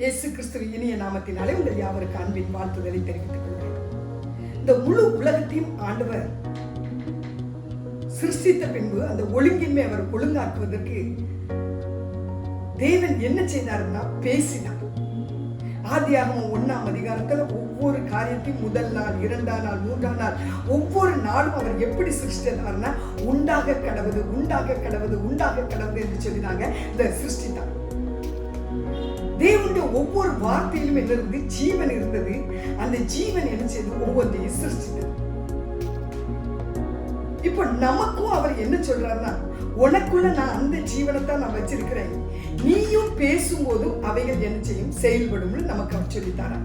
இயேசு கிறிஸ்துவின் இனிய நாமத்தினாலே உங்கள் யாவருக்கு அன்பின் வாழ்த்துதலை தெரிவித்துக் கொள்கிறேன். இந்த முழு உலகத்தையும் ஆண்டவர் சிருஷ்டித்த பின்பு அந்த ஒழுங்கின்மை அவர் ஒழுங்காக்குவதற்கு தேவன் என்ன செய்தார்னா பேசினார். ஆதியாகமம் 1ஆம் அதிகாரத்துல ஒவ்வொரு காரியத்தையும் முதல் நாள், 2ஆம் நாள், 3ஆம் நாள் ஒவ்வொரு நாளும் அவர் எப்படி சிருஷ்டித்தார்னா உண்டாக கடவுது, உண்டாக கடவுது, உண்டாக கடவுது என்று சொல்லினாங்க. இந்த சிருஷ்டித்தார். தேவனுடைய ஒவ்வொரு வார்த்தையிலும் என்ன இருந்து ஜீவன் இருந்தது. அந்த ஜீவன் என்ன செய்து ஒவ்வொன்றையும் சிருஷ்டித்தது. இப்ப நமக்கும் அவர் என்ன சொல்றாருன்னா, உனக்குள்ள நான் அந்த ஜீவனத்தான் நான் வச்சிருக்கிறேன், நீயும் பேசும்போதும் அவைகள் என்ன செய்யும், செயல்படும் நமக்கு அவர் சொல்லித்தாரா.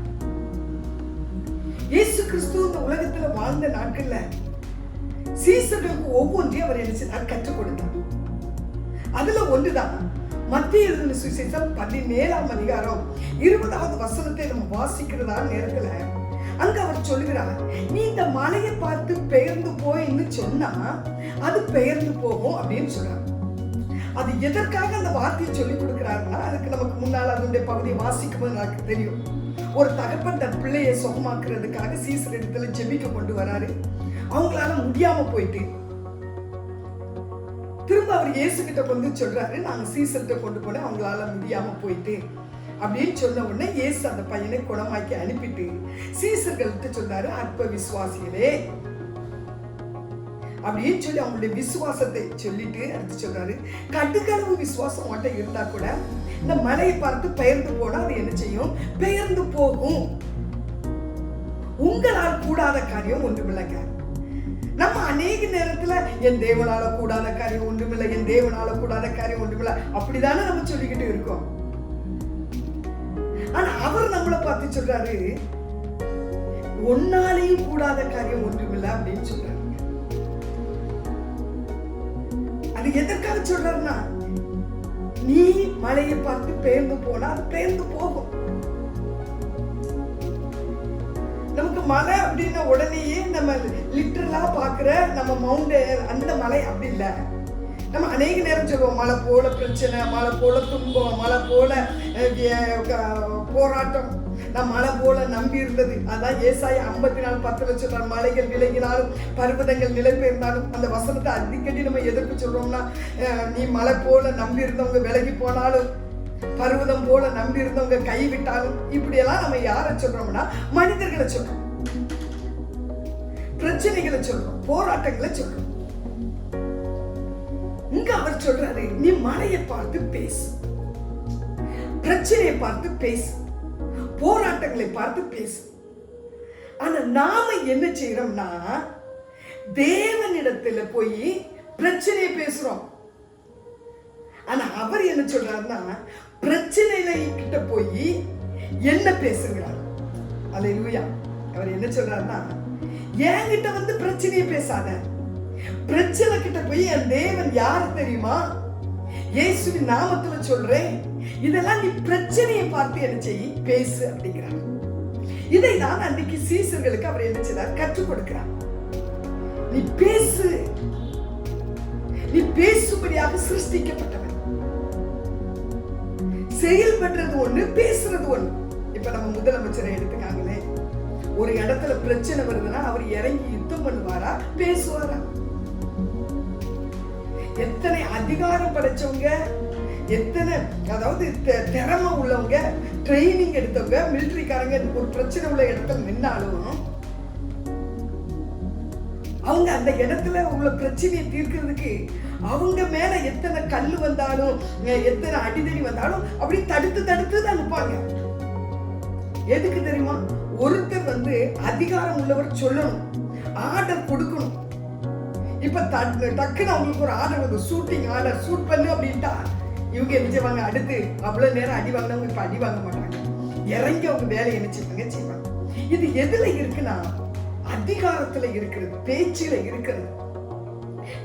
இயேசு கிறிஸ்து இந்த உலகத்துல வாழ்ந்த நாட்கள்ல சீசர்களுக்கு ஒவ்வொன்றையும் அவர் என்ன செய்தார், கற்றுக் கொடுத்தார். அதுல ஒன்றுதான் மத்திய எழுதின சுவிசேஷம் 17ஆம் அதிகாரம் 20வது வசனத்தை நம்ம வாசிக்கிறதா நேரத்துல அங்க அவர் சொல்லுகிறார், நீ இந்த மலையை பார்த்து பெயர்ந்து போயின்னு சொன்னா அது பெயர்ந்து போகும் அப்படின்னு சொல்றாரு. அது எதற்காக அந்த வார்த்தையை சொல்லி கொடுக்கிறாருன்னா, அதுக்கு நமக்கு முன்னால் அதனுடைய பகுதியை வாசிக்கும் போது எனக்கு தெரியும். ஒரு தகப்பன் தன் பிள்ளையை சுகமாக்குறதுக்காக சீசர் இடத்துல ஜெபிக்க கொண்டு வராரு. அவங்களால முடியாம போயிட்டு திரும்ப அவர் இயேசு கிட்ட கொண்டு சொல்றாரு, நாங்க சீசர்கிட்ட கொண்டு போனேன், அவங்களால முடியாம போயிட்டு அப்படின்னு சொன்ன உடனே இயேசு அந்த பையனை குணமாக்கி அனுப்பிட்டு சீசர்கள்ட்ட சொன்னாரு, அற்ப விசுவாசிகளே அப்படின்னு சொல்லி அவங்களுடைய விசுவாசத்தை சொல்லிட்டு அடுத்து சொல்றாரு, கடுகளவு விசுவாசம் மட்டும் இருந்தா கூட இந்த மலையை பார்த்து பெயர்ந்து போனா அது என்ன செய்யும், பெயர்ந்து போகும். உங்களால் கூடாத காரியம் ஒன்றுமில்லைங்க. நம்ம அநேக நேரத்துல என் தேவனால கூடாத காரியம் ஒன்றுமில்லை, என் தேவனால கூடாத காரியம் ஒன்றுமில்லை அப்படிதானே நம்ம சொல்லிக்கிட்டு இருக்கோம். ஆனா அவர் நம்மளை பார்த்து சொல்றாரு, ஒன்னாலையும் கூடாத காரியம் ஒன்றுமில்லை அப்படின்னு சொல்றாரு. அது எதற்காக சொல்றாருன்னா, நீ மலையை பார்த்து பெயர்ந்து போனா அது பெயர்ந்து போகும். நமக்கு மலை அப்படின்னா உடனேயே நம்ம லிட்டரலா பாக்குற நம்ம மவுண்டன் அந்த மலை அப்படி இல்லை. நம்ம அநேக நேரம் சொல்லுவோம், மழை போல பிரச்சனை, மழை போல துன்பம், மழை போல போராட்டம், நான் மழை போல நம்பி இருந்தது. அதான் ஏசாயா 54:10 சொல்றாங்க, மலைகள் விலகினாலும் பர்வதங்கள் நிலை பெயர்ந்தாலும். அந்த வசனத்தை அடிக்கடி நம்ம எதிர்ப்பு சொல்றோம்னா, நீ மழை போல நம்பி இருந்தவங்க விலகி போனாலும், பர்வதம் போல நம்பி இருந்தவங்க கைவிட்டாலும், இப்படி எல்லாம் நம்ம யாரை சொல்றோம்னா மனிதர்களை சொல்றோம், பிரச்சனைகளை சொல்றோம், போராட்டங்களை சொல்றோம். இங்க அவர் சொல்றாரு, நீ மலையை பார்த்து பேசு, பிரச்சனையை பார்த்து பேசு, போராட்டங்களை பார்த்து பேசு. ஆனா நாம என்ன செய்யறோம்னா, தேவனிடத்துல போய் பிரச்சனையை பேசுறோம். ஆனா அவர் என்ன சொல்றாருன்னா, பிரச்சனையில கிட்ட போய் என்ன பேசுகிறார். அல்லேலூயா. அவர் என்ன சொல்றாருன்னா, என்கிட்ட வந்து பிரச்சனையை பேசாத, பிரச்சனை கிட்ட போய் என் தேவன் யாரு தெரியுமா, இயேசுவின் நாமத்துல சொல்றேன், இதெல்லாம் நீ பிரச்சனையை பார்த்து என்ன செய்ய, பேசு அப்படிங்கிறார். இதை தான் அன்றைக்கு சீசர்களுக்கு அவர் என்ன செய்தார், கற்றுக் கொடுக்கிறார். நீ பேசு, நீ பேசும்படியாக சிருஷ்டிக்கப்பட்டவன். செயல்படுறது ஒண்ணு, பேசுறது ஒண்ணு. இப்ப நம்ம முதலமைச்சரை எடுத்துக்காங்களே, ஒரு இடத்துல பிரச்சனை வருதுன்னா அவர் இறங்கி யுத்தம் பண்ணுவாரா, பேசுவாரா? எத்தனை அதிகாரம் படைச்சவங்க, எத்தனை அதாவது திறமை உள்ளவங்க, ட்ரைனிங் எடுத்தவங்க, மிலிட்டரிக்காரங்க ஒரு பிரச்சனை உள்ள இடத்துல நின்னாலும் அவங்க அந்த இடத்துல உள்ள பிரச்சனையை தீர்க்கிறதுக்கு அவங்க மேல எத்தனை கல்லு வந்தாலும், எத்தனை அடிதடி வந்தாலும் அப்படி தடுத்து தடுத்து தான் நிற்பாங்க. எதுக்கு தெரியுமா? ஒருத்தர் வந்து அதிகாரம் உள்ளவர் சொல்லணும், ஆர்டர் கொடுக்கணும். இப்ப டக்குன்னு அவங்களுக்கு ஒரு ஆர்டர் வந்து, ஷூட்டிங் ஆர்டர், ஷூட் பண்ணு அப்படின்ட்டா இவங்க என்ன செய்வாங்க, அடுத்து அவ்வளவு நேரம் அடி வாங்கினவங்க இப்ப அடி வாங்க மாட்டாங்க, இறங்கி அவங்க வேலையை என்ன செய்வாங்க. இது எதுல இருக்குன்னா, அதிகாரத்துல இருக்கிறது, பேச்சில இருக்கிறது.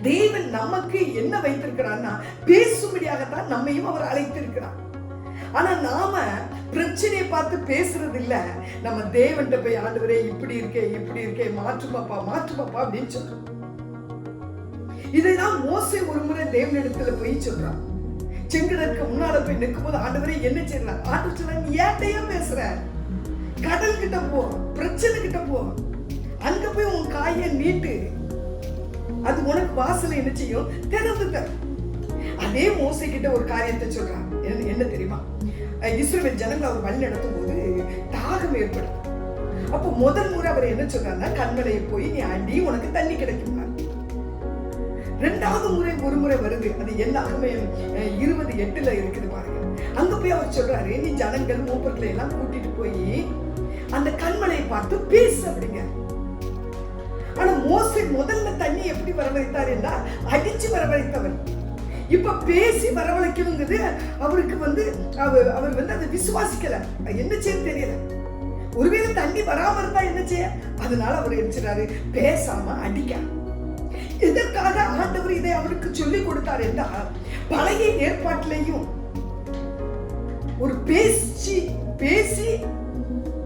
தேவன் நமக்கு என்ன வைத்திருக்கிறார்னா, பேசும்படியாகத்தான் நம்மையும் அவர் அழைத்திருக்கிறார். ஆனா நாம பிரச்சனையை பார்த்து பேசுறது இல்ல, நம்ம தேவன்கிட்ட போய், ஆண்டவரே இப்படி இருக்கே, இப்படி இருக்கே, மாற்றுமாப்பா, மாற்றுமாப்பா அப்படின்னு சொல்றோம். இதைதான் மோசே ஒரு முறை தேவனிடத்துல போய் சொல்றான். செங்கடலுக்கு முன்னால போய் நிற்கும் போது ஆண்டவரே என்ன செய்யலாம்? ஆண்டவர் சொன்னாங்க, நீ ஏட்டையா பேசுற? கடல் கிட்ட போ, பிரச்சனை கிட்ட போ, அங்க போய் உன் காயை நீட்டு, அது உனக்கு வாசலை என்ன செய்யும்? திறந்து தரும். அதே மோசே கிட்ட ஒரு காரியத்தை சொல்றான். என்ன தெரியுமா? இஸ்ரவேல் ஜனங்களை அவர் வழி நடத்தும் போது தாகம் ஏற்படும். அப்போ முதல் முறை அவர் என்ன சொல்றாருன்னா, கண்மலையை போய் நீ அடி, உனக்கு தண்ணி கிடைக்கும். ரெண்டாவது முறை ஒரு முறை வருது, அது எல்லாருமே 20:8 இருக்குது பாருங்க. அங்க போய் அவர் சொல்றாரு, நீ ஜனங்கள் மூப்பர்களை எல்லாம் கூட்டிட்டு போய் அந்த கண்மலையை பார்த்து பேசு அப்படிங்க. ஆனா மோசே முதல்ல தண்ணி எப்படி வரவழைத்தார் என்றால் அடிச்சு வரவழைத்தவர். இப்ப பேசி வரவழைக்கணுங்கிறது அவருக்கு அவர் அதை விசுவாசிக்கல. என்ன செய்ய தெரியல. ஒருவேளை தண்ணி வராம இருந்தா என்ன செய்ய? அதனால அவர் எடுத்துறாரு, பேசாம அடிக்க. இதற்காக ஆண்டவர் இதை அவருக்கு சொல்லிக் கொடுத்தார் என்றால், பழைய ஏற்பாட்டிலையும் ஒரு பேசி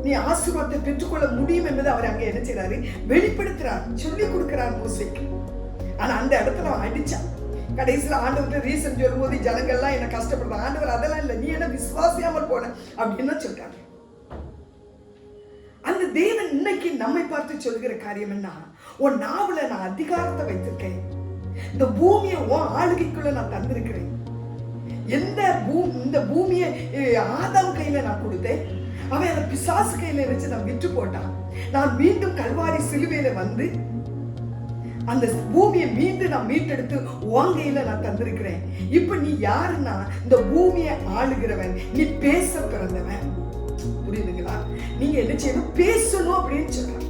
நீ ஆசீர்வாதத்தை பெற்றுக்கொள்ள முடியும் என்பதை அவர் அங்க என்ன செய்யறாரு? வெளிப்படுத்துறார், சொல்லிக் கொடுக்கிறார் மோசேக்கு. ஆனா அந்த இடத்துல அவன் அடிச்சான். கடைசியில் ஆண்டவர் ரீசன் சொல்லும் போது ஜனங்கள்லாம் என்ன கஷ்டப்படுறாங்க. ஆண்டவர் அதெல்லாம் இல்லை, நீ என்ன விசுவாசியாமல் போன அப்படின்னு சொல்றாங்க. அந்த தேவன் இன்னைக்கு நம்மை பார்த்து சொல்கிற காரியம் என்ன? உன் நாவல நான் அதிகாரத்தை வைத்திருக்கேன், இந்த பூமியை உன் ஆளுகைக்குள்ள நான் தந்திருக்கிறேன். இந்த பூமியை ஆதாம் கையில நான் கொடுத்தேன், அவன் அந்த பிசாசு கையில வச்சு நான் விற்று போட்டான். நான் மீண்டும் கல்வாரி சிலுவையில வந்து அந்த பூமியை மீண்டும் நான் மீட்டெடுத்து உங்கையில நான் தந்திருக்கிறேன். இப்ப நீ யாருன்னா இந்த பூமியை ஆளுகிறவன், நீ பேச பிறந்தவன். புரியுதுங்களா? நீங்க என்ன செய்யணும்? பேசணும் அப்படின்னு சொல்றாங்க.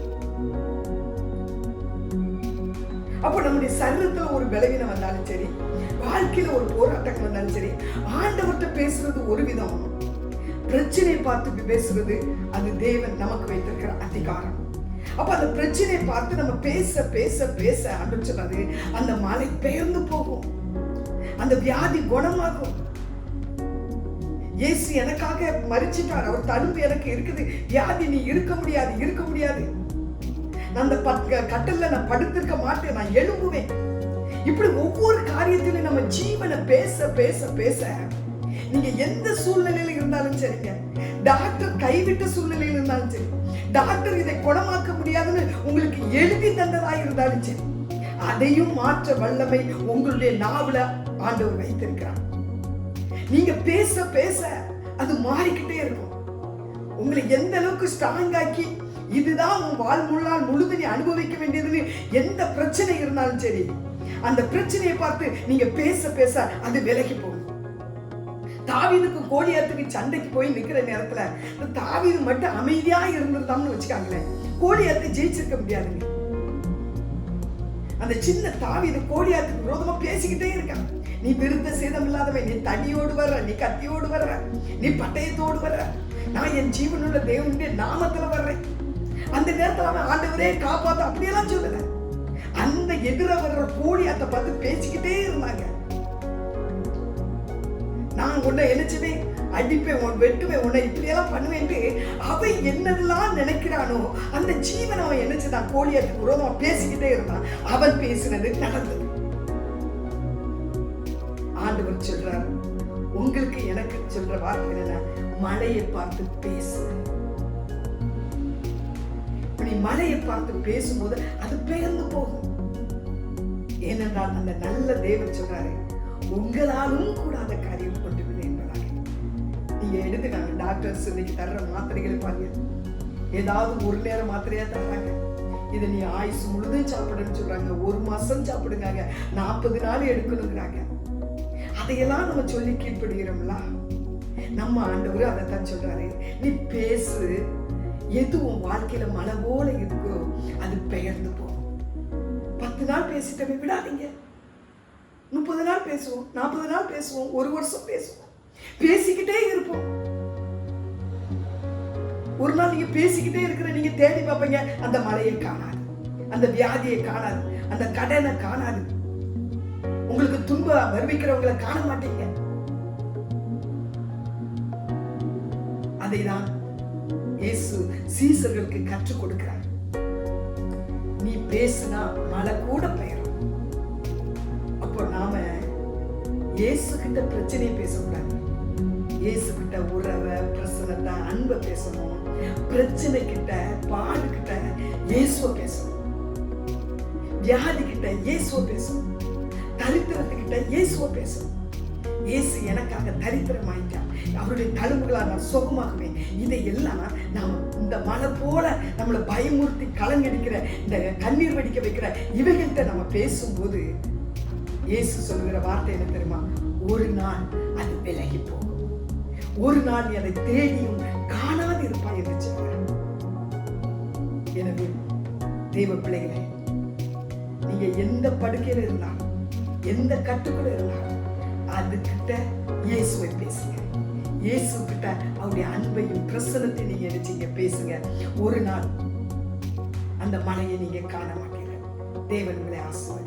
அப்ப நம்முடைய சரீரத்துல ஒரு பலவீனம் வந்தாலும் சரி, வாழ்க்கையில ஒரு போராட்டம் வந்தாலும் சரி, ஆண்டவர்கிட்ட பேசுறது ஒரு விதம், பிரச்சனையை பார்த்து பேசுறது அது தேவன் நமக்கு வைத்திருக்கிற அதிகாரம். அப்ப அந்த பிரச்சனையை பார்த்து நம்ம பேச பேச பேச ஆரம்பிச்சது அந்த மலை பெயர்ந்து போகும், அந்த வியாதி குணமாகும். இயேசு எனக்காக மரிச்சிட்டார், அவர் தழும்பு எனக்கு இருக்குது, வியாதி நீ இருக்க முடியாது. நான் அந்த கட்டல்ல நான் படுத்திருக்க மாட்டேன், நான் எழும்புவேன். இப்படி ஒவ்வொரு காரியத்திலும் நம்ம ஜீவனை பேச பேச பேச, நீங்க எந்த சூழ்நிலையில இருந்தாலும் சரிங்க, டாக்டர் கைவிட்ட சூழ்நிலையில இருந்தாலும் சரி, டாக்டர் இதை குணமாக்க முடியாதுன்னு உங்களுக்கு எழுதி தந்ததாக இருந்தாலும் சரி, அதையும் மாற்ற வல்லமை உங்களுடைய நாவல ஆண்டவர் வைத்திருக்கிறார். நீங்க பேச பேச அது மாறிக்கிட்டே இருக்கும். உங்களை எந்த அளவுக்கு ஸ்ட்ராங் ஆக்கி, இதுதான் உன் வாழ்நாள் முழுது நீ அனுபவிக்க வேண்டியதுன்னு எந்த பிரச்சனை இருந்தாலும் சரி, அந்த பிரச்சனையை பார்த்து நீங்க பேச பேச அது விலகி போகும். தாவீதுக்கு கோலியாத்துக்கு சண்டைக்கு போய் நிக்கிற நேரத்துல தாவீது மட்டும் அமைதியா இருந்திருந்தான்னு வச்சுக்காங்களேன், கோலியாத்தை ஜெயிச்சிருக்க முடியாதுங்க. அந்த சின்ன தாவீது கோலியாத்துக்கு விரோதமா பேசிக்கிட்டே இருக்கான். நீ விருத்த சேதம் இல்லாதவன், நீ தடியோடு வர்ற, நீ கத்தியோடு வர்ற, நீ பட்டயத்தோடு வர்ற, நான் என் ஜீவனுள்ள தேவனுடைய நாமத்துல வர்றேன். அந்த நேரத்துல அவன் ஆண்டவரே காப்பாத்த அப்படியெல்லாம் சொல்லல. அந்த எதிர வர்ற கோலியாத்தை பார்த்து பேசிக்கிட்டே இருந்தாங்க. நான் உன்னை நினைச்சுவேன், அடிப்பேன், உன் வெட்டுவேன், உன்னை இப்படியெல்லாம் பண்ணுவேன்ட்டு அவன் என்னதெல்லாம் நினைக்கிறானோ அந்த ஜீவன் அவன் என்னச்சுதான் கோலியாத்துக்கு விரோதமா பேசிக்கிட்டே இருந்தான். அவன் பேசினது நடந்தது. ஆண்டவர் சொல்றார், உங்களுக்கு எனக்கு சொல்ற வார்த்தை என்ன? மழையை பார்த்து பேசு. நீ மழையை பார்த்து பேசும்போது அது பெயர்ந்து போகும். ஏனென்றால் அந்த நல்ல தேவன் சொல்றாரு, உங்களாலும் கூடாத காரியம் கொண்டுவிடு என்பதாக. நீங்க எடுத்துக்காங்க, டாக்டர்ஸ் இன்னைக்கு தர்ற மாத்திரைகளை பாருங்க, ஏதாவது ஒரு நேரம் மாத்திரையா தர்றாங்க. இதை நீ ஆயுசு முழுதும் சாப்பிடுன்னு சொல்றாங்க, 1 மாசம் சாப்பிடுங்க, 40 நாள் எடுக்கணுங்கிறாங்க. அதையெல்லாம் நம்ம சொல்லி கீழ்படுகிறோம்ல. நம்ம ஆண்டவர் அதைத்தான் சொல்றாரு, நீ பேசு, எதுவும் வாழ்க்கையில மழை போல இருக்கோ அது பெயர்ந்து போகும். 10 நாள் பேசிட்டவே விடாதீங்க. 30 நாள் பேசுவோம், 40 நாள் பேசுவோம், 1 வருஷம் பேசுவோம், பேசிக்கிட்டே இருப்போம். ஒரு நாள் நீங்க பேசிக்கிட்டே இருக்கிற, நீங்க தேடி பார்ப்பீங்க, அந்த மழையை காணாது, அந்த வியாதியை காணாது, அந்த கடனை காணாது, உங்களுக்கு துன்ப வருவிக்கிறவங்களை காண மாட்டீங்க. அதைதான் இயேசு சீசர்களுக்கு கற்றுக் கொடுக்கிறார். நீ பேசினா மழை கூட பெயரும். அப்போ நாம இயேசு கிட்ட பிரச்சனையை பேசக்கூடாது. இயேசு கிட்ட உறவை, பிரச்சனத்தை, அன்பை பேசணும். பிரச்சனை கிட்ட, பாடு கிட்ட இயேசுவை பேசணும். வியாதி கிட்ட இயேசுவை பேசணும். தரித்திரத்துக்கிட்ட இயேசுவை பேசணும். இயேசு எனக்காக தரித்திரமாயிட்டார், அவருடைய தழும்புகளால் நான் சுகமாகுவேன். இதையெல்லாம் நாம் இந்த மலை போல நம்மளை பயமுறுத்தி கலங்கடிக்கிற, இந்த கண்ணீர் வடிக்க வைக்கிற இவைகள்கிட்ட நம்ம பேசும்போது இயேசு சொல்லுகிற வார்த்தை என்ன தெரியுமா? ஒரு நாள் அது விலகி போகும், ஒரு நாள் நீ அதை தேடியும் காணாது இருப்பாய் என்று சொல்கிறார். எனவே தெய்வ பிள்ளைகளே, நீங்க எந்த படுக்கையில இருந்தாலும், எந்த கட்டுக்குள்ள இருந்தாலும், அதுகிட்ட இயேசுவை பேசுங்க. இயேசு கிட்ட அவருடைய அன்பையும் பிரசனத்தை நீங்க நினைச்சீங்க பேசுங்க. ஒரு நாள் அந்த மலையை நீங்க காண மாட்டீங்க. தேவன் உங்களை ஆசீர்வதிப்பார்.